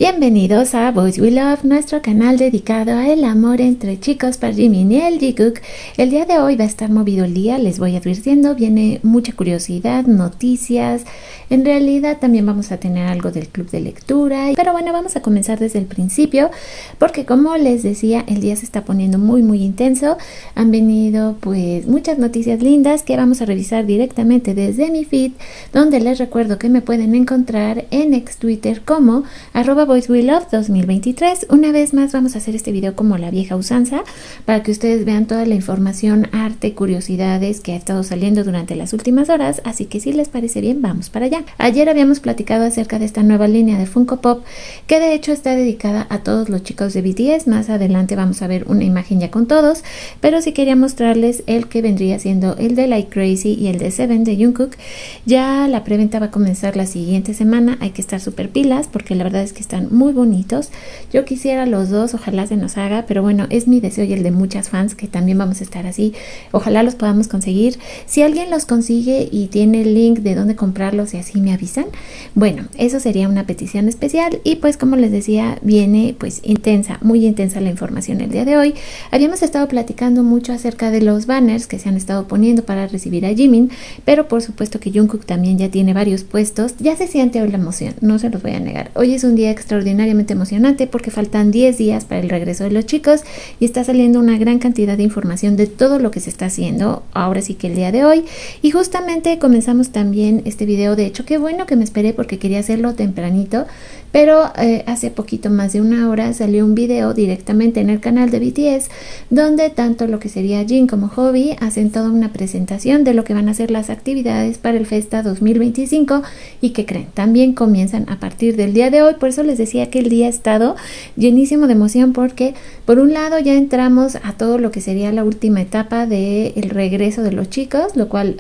Bienvenidos a Boys We Love, nuestro canal dedicado al amor entre chicos para Jimin y el Jungkook. El día de hoy va a estar movido el día, les voy advirtiendo, viene mucha curiosidad, noticias, en realidad también vamos a tener algo del club de lectura, pero bueno, vamos a comenzar desde el principio, porque como les decía, el día se está poniendo muy intenso, han venido pues muchas noticias lindas que vamos a revisar directamente desde mi feed, donde les recuerdo que me pueden encontrar en ex Twitter como @BoysWeLove 2023. Una vez más vamos a hacer este video como la vieja usanza para que ustedes vean toda la información, arte, curiosidades que ha estado saliendo durante las últimas horas, así que si les parece bien vamos para allá. Ayer habíamos platicado acerca de esta nueva línea de Funko Pop que de hecho está dedicada a todos los chicos de BTS. Más adelante vamos a ver una imagen ya con todos, pero sí quería mostrarles el que vendría siendo el de Like Crazy y el de Seven de Jungkook. Ya la preventa va a comenzar la siguiente semana, hay que estar súper pilas porque la verdad es que están muy bonitos. Yo quisiera los dos, ojalá se nos haga, pero bueno, es mi deseo y el de muchas fans que también vamos a estar así. Ojalá los podamos conseguir. Si alguien los consigue y tiene el link de dónde comprarlos y así me avisan, bueno, eso sería una petición especial. Y pues como les decía, viene pues intensa, muy intensa la información el día de hoy. Habíamos estado platicando mucho acerca de los banners que se han estado poniendo para recibir a Jimin, pero por supuesto que Jungkook también ya tiene varios puestos. Ya se siente hoy la emoción, no se los voy a negar. Hoy es un día extraordinariamente emocionante porque faltan 10 días para el regreso de los chicos y está saliendo una gran cantidad de información de todo lo que se está haciendo ahora sí que el día de hoy. Y justamente comenzamos también este video, de hecho qué bueno que me esperé porque quería hacerlo tempranito, pero hace poquito más de una hora salió un video directamente en el canal de BTS donde tanto lo que sería Jin como Hobi hacen toda una presentación de lo que van a ser las actividades para el Festa 2025 y que creen, también comienzan a partir del día de hoy. Por eso les decía que el día ha estado llenísimo de emoción porque por un lado ya entramos a todo lo que sería la última etapa del regreso de los chicos, lo cual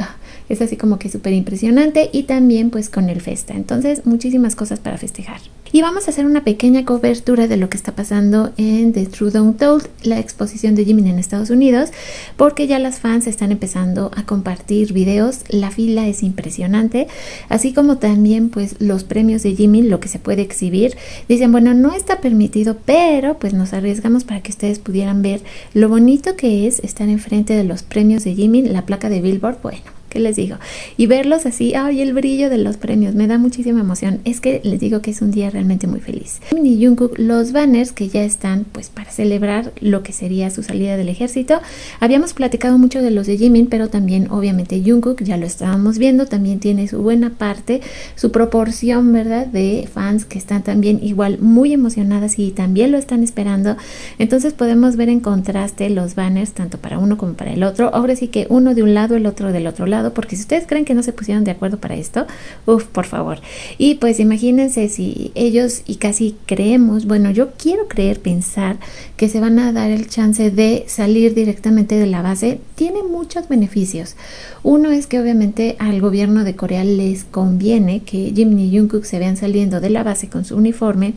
es así como que súper impresionante, y también pues con el Festa, entonces muchísimas cosas para festejar. Y vamos a hacer una pequeña cobertura de lo que está pasando en The Truth Untold, la exposición de Jimin en Estados Unidos, porque ya las fans están empezando a compartir videos, la fila es impresionante, así como también pues los premios de Jimin, lo que se puede exhibir. Dicen, bueno, no está permitido, pero pues nos arriesgamos para que ustedes pudieran ver lo bonito que es estar enfrente de los premios de Jimin, la placa de Billboard, bueno, ¿qué les digo? Y verlos así, ay, el brillo de los premios, me da muchísima emoción. Es que les digo que es un día realmente muy feliz. Jimin y Jungkook, los banners que ya están pues para celebrar lo que sería su salida del ejército. Habíamos platicado mucho de los de Jimin, pero también obviamente Jungkook, ya lo estábamos viendo, también tiene su buena parte, su proporción, ¿verdad? De fans que están también igual muy emocionadas y también lo están esperando. Entonces podemos ver en contraste los banners tanto para uno como para el otro. Ahora sí que uno de un lado, el otro del otro lado, porque si ustedes creen que no se pusieron de acuerdo para esto, por favor. Y pues imagínense si ellos, y casi creemos, bueno, yo quiero creer, pensar que se van a dar el chance de salir directamente de la base, tiene muchos beneficios. Uno es que obviamente al gobierno de Corea les conviene que Jimin y Jungkook se vean saliendo de la base con su uniforme.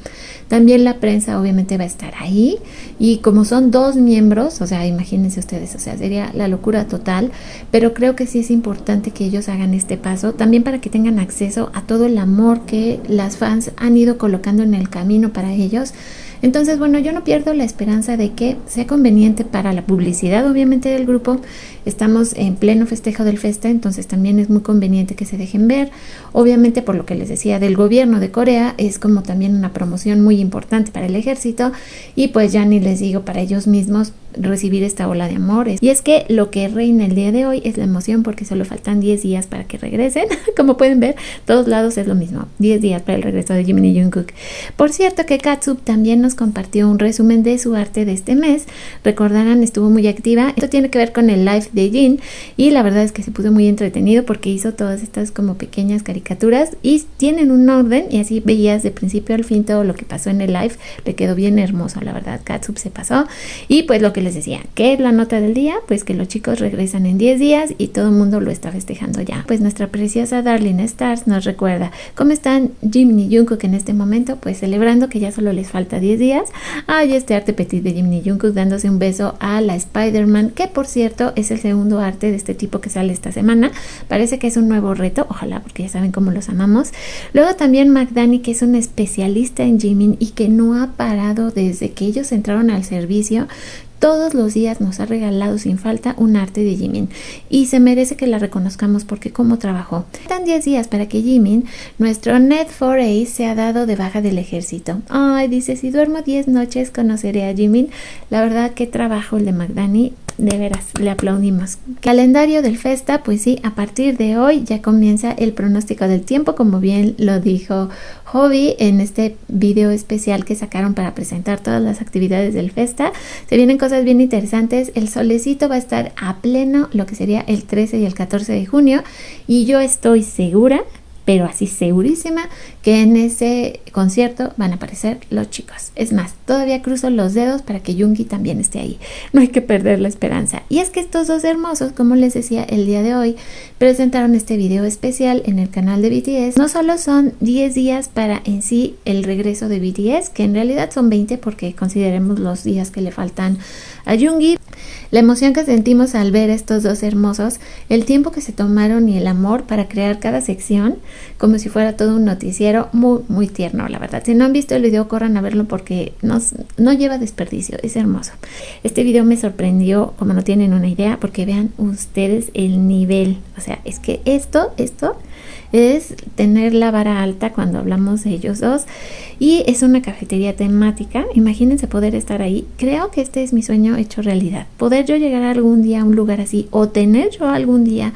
También la prensa obviamente va a estar ahí, y como son dos miembros, o sea, imagínense ustedes, o sea, sería la locura total, pero creo que sí es importante que ellos hagan este paso, también para que tengan acceso a todo el amor que las fans han ido colocando en el camino para ellos. Entonces, bueno, yo no pierdo la esperanza de que sea conveniente para la publicidad, obviamente, del grupo. Estamos en pleno festejo del Festa, entonces también es muy conveniente que se dejen ver. Obviamente, por lo que les decía del gobierno de Corea, es como también una promoción muy importante para el ejército, y pues ya ni les digo para ellos mismos recibir esta ola de amores. Y es que lo que reina el día de hoy es la emoción porque solo faltan 10 días para que regresen. Como pueden ver, todos lados es lo mismo, 10 días para el regreso de Jimin y Jungkook. Por cierto que Katsup también nos compartió un resumen de su arte de este mes. Recordarán, estuvo muy activa. Esto tiene que ver con el live de Jin, y la verdad es que se puso muy entretenido porque hizo todas estas como pequeñas caricaturas y tienen un orden, y así veías de principio al fin todo lo que pasó en el live. Le quedó bien hermoso, la verdad. Katsup se pasó. Y pues lo que les decía, ¿qué es la nota del día? Pues que los chicos regresan en 10 días y todo el mundo lo está festejando ya. Pues nuestra preciosa Darling Stars nos recuerda cómo están Jimin y Jungkook en este momento, pues celebrando que ya solo les falta 10 días. Ay, este arte petit de Jimin y Jungkook dándose un beso a la Spider-Man, que por cierto es el segundo arte de este tipo que sale esta semana. Parece que es un nuevo reto, ojalá, porque ya saben cómo los amamos. Luego también McDani, que es un especialista en Jimin y que no ha parado desde que ellos entraron al servicio. Todos los días nos ha regalado sin falta un arte de Jimin y se merece que la reconozcamos porque cómo trabajó. Faltan 10 días para que Jimin, nuestro Net 4A, se ha dado de baja del ejército. Ay, dice, si duermo 10 noches conoceré a Jimin. La verdad, qué trabajo el de McDani. De veras, le aplaudimos. Calendario del Festa, pues sí, a partir de hoy ya comienza el pronóstico del tiempo, como bien lo dijo Hobby en este video especial que sacaron para presentar todas las actividades del Festa. Se vienen cosas bien interesantes. El solecito va a estar a pleno, lo que sería el 13 y el 14 de junio, y yo estoy segura, pero así segurísima, que en ese concierto van a aparecer los chicos. Es más, todavía cruzo los dedos para que Yoongi también esté ahí. No hay que perder la esperanza. Y es que estos dos hermosos, como les decía el día de hoy, presentaron este video especial en el canal de BTS. No solo son 10 días para en sí el regreso de BTS, que en realidad son 20 porque consideremos los días que le faltan a Yoongi. La emoción que sentimos al ver estos dos hermosos, el tiempo que se tomaron y el amor para crear cada sección, como si fuera todo un noticiero, muy, muy tierno, la verdad. Si no han visto el video, corran a verlo porque no lleva desperdicio, es hermoso. Este video me sorprendió, como no tienen una idea, porque vean ustedes el nivel. O sea, es que esto es tener la vara alta cuando hablamos de ellos dos. Y es una cafetería temática. Imagínense poder estar ahí. Creo que este es mi sueño hecho realidad. Poder yo llegar algún día a un lugar así, o tener yo algún día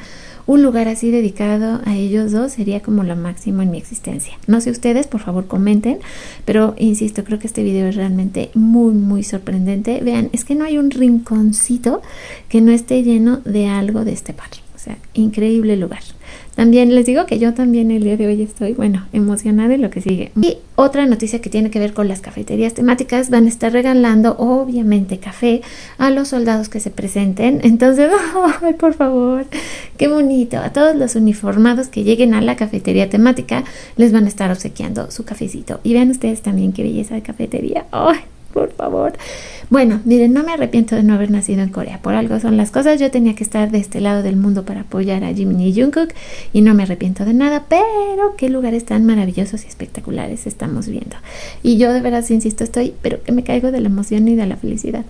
un lugar así dedicado a ellos dos, sería como lo máximo en mi existencia. No sé ustedes, por favor comenten, pero insisto, creo que este video es realmente muy, muy sorprendente. Vean, es que no hay un rinconcito que no esté lleno de algo de este par. O sea, increíble lugar. También les digo que yo también el día de hoy estoy, bueno, emocionada de lo que sigue. Y otra noticia que tiene que ver con las cafeterías temáticas, van a estar regalando obviamente café a los soldados que se presenten. Entonces, ay, por favor, qué bonito. A todos los uniformados que lleguen a la cafetería temática les van a estar obsequiando su cafecito. Y vean ustedes también qué belleza de cafetería. Ay, por favor. Bueno, miren, no me arrepiento de no haber nacido en Corea. Por algo son las cosas. Yo tenía que estar de este lado del mundo para apoyar a Jimin y Jungkook y no me arrepiento de nada, pero qué lugares tan maravillosos y espectaculares estamos viendo. Y yo de verdad, insisto, pero que me caigo de la emoción y de la felicidad.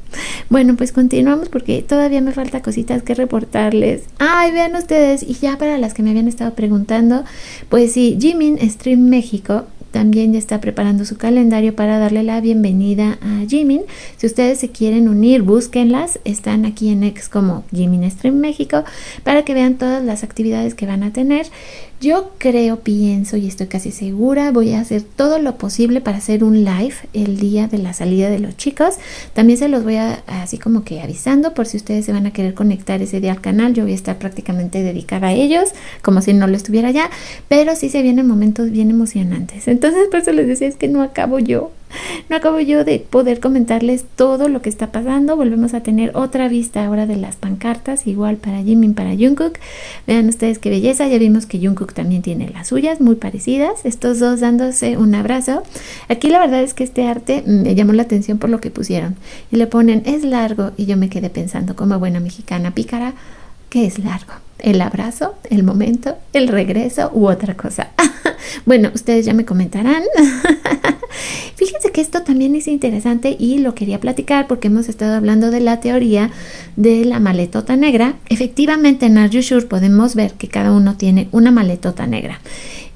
Bueno, pues continuamos porque todavía me falta cositas que reportarles. Ay, vean ustedes, y ya para las que me habían estado preguntando, pues sí, Jimin Stream México también ya está preparando su calendario para darle la bienvenida a Jimin. Si ustedes se quieren unir, búsquenlas. Están aquí en X como Jimin Stream México para que vean todas las actividades que van a tener. Yo pienso y estoy casi segura, voy a hacer todo lo posible para hacer un live el día de la salida de los chicos. También se los voy a así como que avisando por si ustedes se van a querer conectar ese día al canal. Yo voy a estar prácticamente dedicada a ellos, como si no lo estuviera ya, pero sí se vienen momentos bien emocionantes. Entonces, por eso les decía, es que no acabo yo de poder comentarles todo lo que está pasando. Volvemos a tener otra vista ahora de las pancartas, igual para Jimin, para Jungkook. Vean ustedes qué belleza. Ya vimos que Jungkook también tiene las suyas muy parecidas, estos dos dándose un abrazo. Aquí la verdad es que este arte me llamó la atención por lo que pusieron y le ponen es largo, y yo me quedé pensando como buena mexicana pícara, ¿qué es largo? ¿El abrazo, el momento, el regreso u otra cosa? Bueno, ustedes ya me comentarán. Fíjense que esto también es interesante y lo quería platicar porque hemos estado hablando de la teoría de la maletota negra. Efectivamente, en Are You Sure podemos ver que cada uno tiene una maletota negra.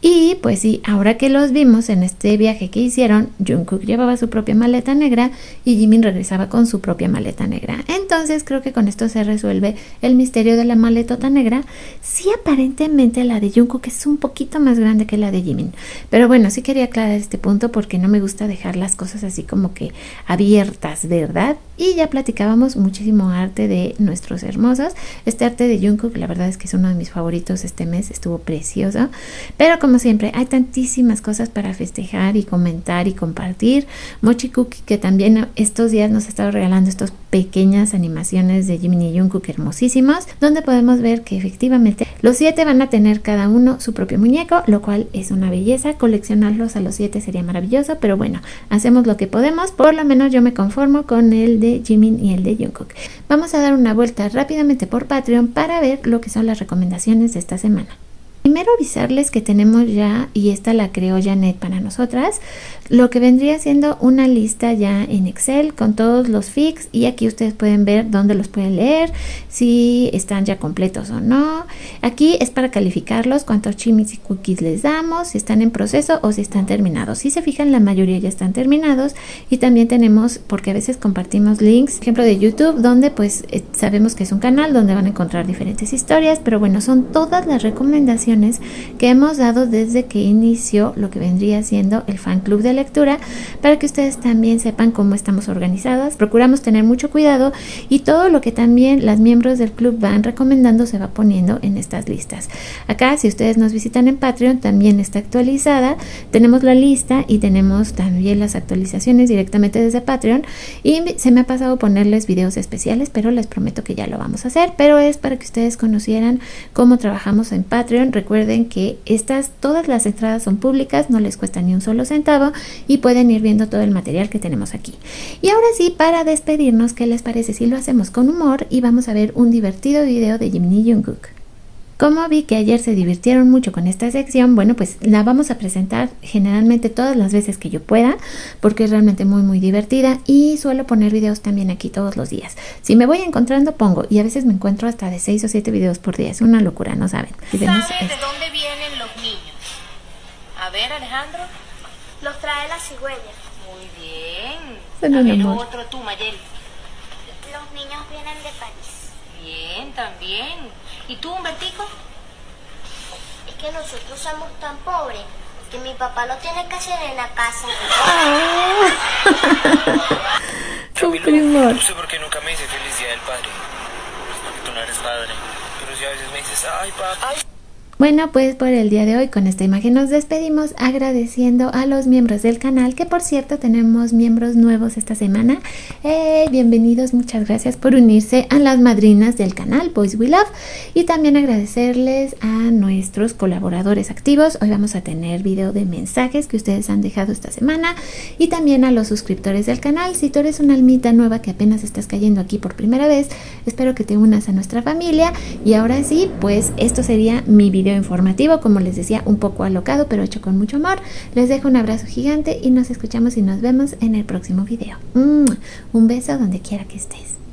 Y pues sí, ahora que los vimos en este viaje que hicieron, Jungkook llevaba su propia maleta negra y Jimin regresaba con su propia maleta negra. Entonces creo que con esto se resuelve el misterio de la maletota negra. Sí, aparentemente la de Jungkook es un poquito más grande que la de Jimin. Pero bueno, sí quería aclarar este punto porque no me gusta dejar las cosas así como que abiertas, ¿verdad? Y ya platicábamos muchísimo arte de nuestros hermosos. Este arte de Jungkook, la verdad es que es uno de mis favoritos este mes, estuvo precioso. Pero como siempre, hay tantísimas cosas para festejar y comentar y compartir. Mochi Cookie, que también estos días nos ha estado regalando estos pequeñas animaciones de Jimin y Jungkook hermosísimos, donde podemos ver que efectivamente los 7 van a tener cada uno su propio muñeco, lo cual es una belleza. Coleccionarlos a los 7 sería maravilloso, pero bueno, hacemos lo que podemos. Por lo menos yo me conformo con el de Jimin y el de Jungkook. Vamos a dar una vuelta rápidamente por Patreon para ver lo que son las recomendaciones de esta semana. Primero avisarles que tenemos ya, y esta la creó Janet para nosotras, lo que vendría siendo una lista ya en Excel con todos los fics, y aquí ustedes pueden ver dónde los pueden leer, si están ya completos o no. Aquí es para calificarlos, cuántos chimis y cookies les damos, si están en proceso o si están terminados. Si se fijan, la mayoría ya están terminados, y también tenemos, porque a veces compartimos links, ejemplo de YouTube, donde pues sabemos que es un canal donde van a encontrar diferentes historias, pero bueno, son todas las recomendaciones que hemos dado desde que inició lo que vendría siendo el fan club de lectura, para que ustedes también sepan cómo estamos organizadas. Procuramos tener mucho cuidado y todo lo que también las miembros del club van recomendando se va poniendo en estas listas. Acá, si ustedes nos visitan en Patreon, también está actualizada, tenemos la lista y tenemos también las actualizaciones directamente desde Patreon, y se me ha pasado ponerles videos especiales, pero les prometo que ya lo vamos a hacer, pero es para que ustedes conocieran cómo trabajamos en Patreon. Recuerden que todas las entradas son públicas, no les cuesta ni un solo centavo y pueden ir viendo todo el material que tenemos aquí. Y ahora sí, para despedirnos, ¿qué les parece si lo hacemos con humor y vamos a ver un divertido video de Jimin y Jungkook? Como vi que ayer se divirtieron mucho con esta sección, bueno, pues la vamos a presentar generalmente todas las veces que yo pueda, porque es realmente muy divertida, y suelo poner videos también aquí todos los días. Si me voy encontrando, pongo, y a veces me encuentro hasta de 6 o 7 videos por día. Es una locura, no saben. ¿Sabes de dónde vienen los niños? A ver, Alejandro. Los trae la cigüeña. Muy bien. Son A un ver, amor. otro tú, Mayel. Los niños vienen de París. Bien, también. ¿Y tú, Humbertico? Es que nosotros somos tan pobres que mi papá lo tiene que hacer en la casa. No sé por qué nunca me dices feliz día del padre. Porque tú no eres padre. Pero si a veces me dices, ay, papá. Bueno, pues por el día de hoy con esta imagen nos despedimos, agradeciendo a los miembros del canal, que por cierto tenemos miembros nuevos esta semana. Bienvenidos, muchas gracias por unirse a las madrinas del canal Boys We Love, y también agradecerles a nuestros colaboradores activos. Hoy vamos a tener video de mensajes que ustedes han dejado esta semana, y también a los suscriptores del canal. Si tú eres una almita nueva que apenas estás cayendo aquí por primera vez, espero que te unas a nuestra familia. Y ahora sí, pues esto sería mi video informativo, como les decía, un poco alocado, pero hecho con mucho amor. Les dejo un abrazo gigante y nos escuchamos y nos vemos en el próximo video. Un beso donde quiera que estés.